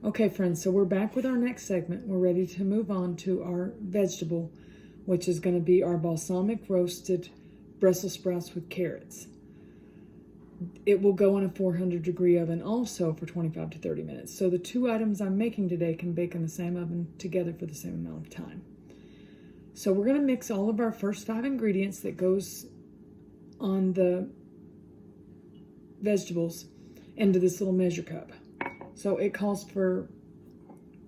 Okay, friends, so we're back with our next segment. We're ready to move on to our vegetable, which is going to be our balsamic roasted Brussels sprouts with carrots. It will go in a 400-degree oven also for 25 to 30 minutes. So the two items I'm making today can bake in the same oven together for the same amount of time. So we're going to mix all of our first 5 ingredients that goes on the vegetables into this little measure cup. So it calls for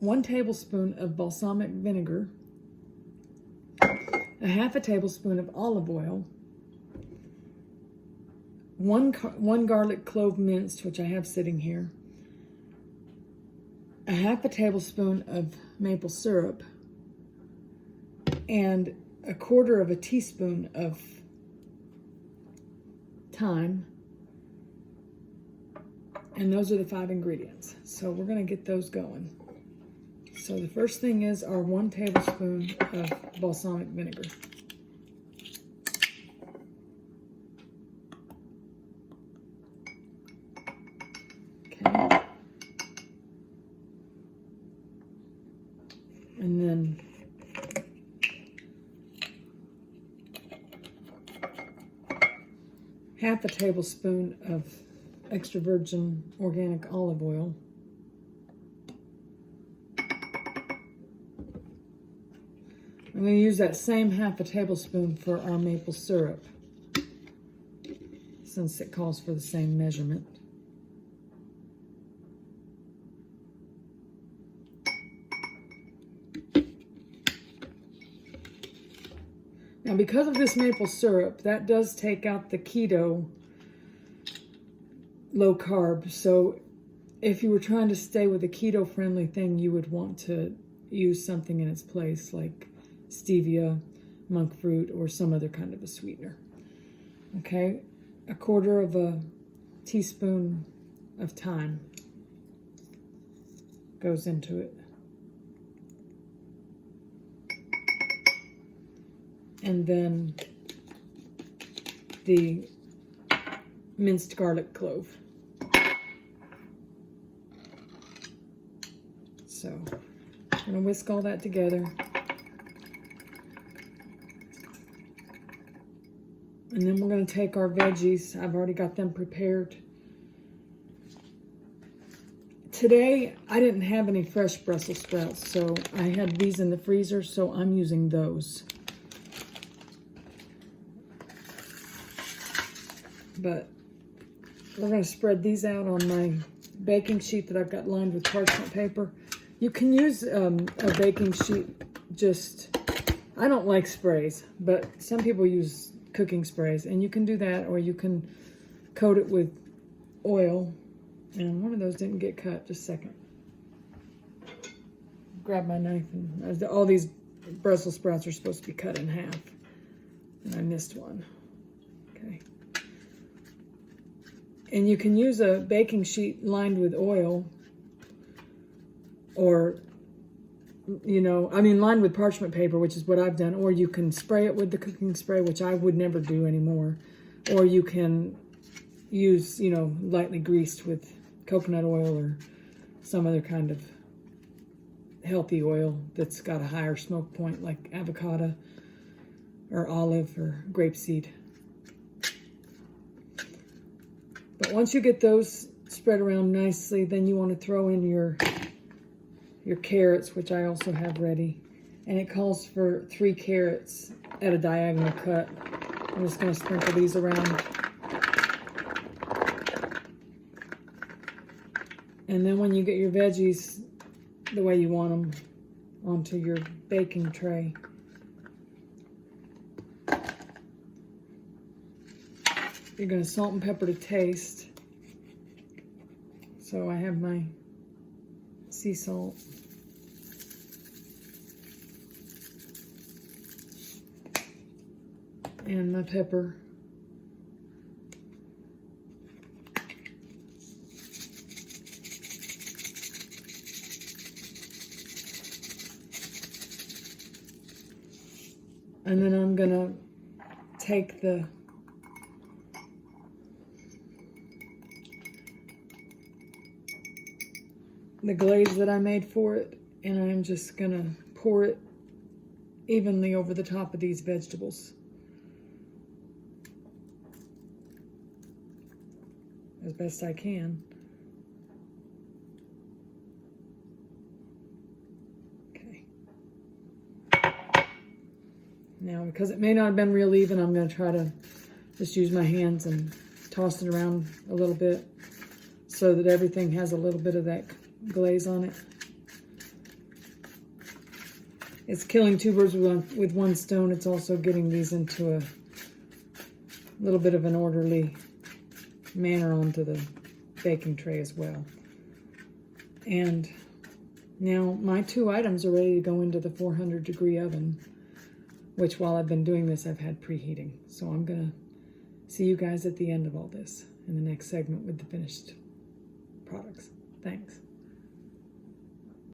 1 tablespoon of balsamic vinegar, a half a tablespoon of olive oil, one garlic clove minced, which I have sitting here, a half a tablespoon of maple syrup, and a quarter of a teaspoon of thyme. And those are the 5 ingredients. So we're going to get those going. So the first thing is our 1 tablespoon of balsamic vinegar. Okay. And then half a tablespoon of extra virgin organic olive oil. I'm going to use that same half a tablespoon for our maple syrup, since it calls for the same measurement. Now, because of this maple syrup, that does take out the keto low carb. So if you were trying to stay with a keto friendly thing, you would want to use something in its place like stevia, monk fruit, or some other kind of a sweetener. Okay, a quarter of a teaspoon of thyme goes into it. And then the minced garlic clove. So I'm going to whisk all that together. And then we're going to take our veggies. I've already got them prepared. Today, I didn't have any fresh Brussels sprouts, so I had these in the freezer, so I'm using those. But we're going to spread these out on my baking sheet that I've got lined with parchment paper. You can use a baking sheet, I don't like sprays, but some people use cooking sprays, and you can do that, or you can coat it with oil. And one of those didn't get cut. Just a second. Grab my knife, and all these Brussels sprouts are supposed to be cut in half, and I missed one. Okay. And you can use a baking sheet lined with oil, or, lined with parchment paper, which is what I've done, or you can spray it with the cooking spray, which I would never do anymore, or you can use, lightly greased with coconut oil or some other kind of healthy oil that's got a higher smoke point, like avocado or olive or grapeseed. But once you get those spread around nicely, then you want to throw in your carrots, which I also have ready. And it calls for 3 carrots at a diagonal cut. I'm just going to sprinkle these around. And then when you get your veggies the way you want them onto your baking tray, you're going to salt and pepper to taste. So I have my sea salt. And my pepper. And then I'm going to take the the glaze that I made for it, and I'm just gonna pour it evenly over the top of these vegetables as best I can. Okay. Now, because it may not have been real even, I'm going to try to just use my hands and toss it around a little bit so that everything has a little bit of that glaze on it. It's killing two birds with one stone. It's also getting these into a little bit of an orderly manner onto the baking tray as well. And now my two items are ready to go into the 400-degree oven, which while I've been doing this, I've had preheating. So I'm gonna see you guys at the end of all this in the next segment with the finished products. Thanks.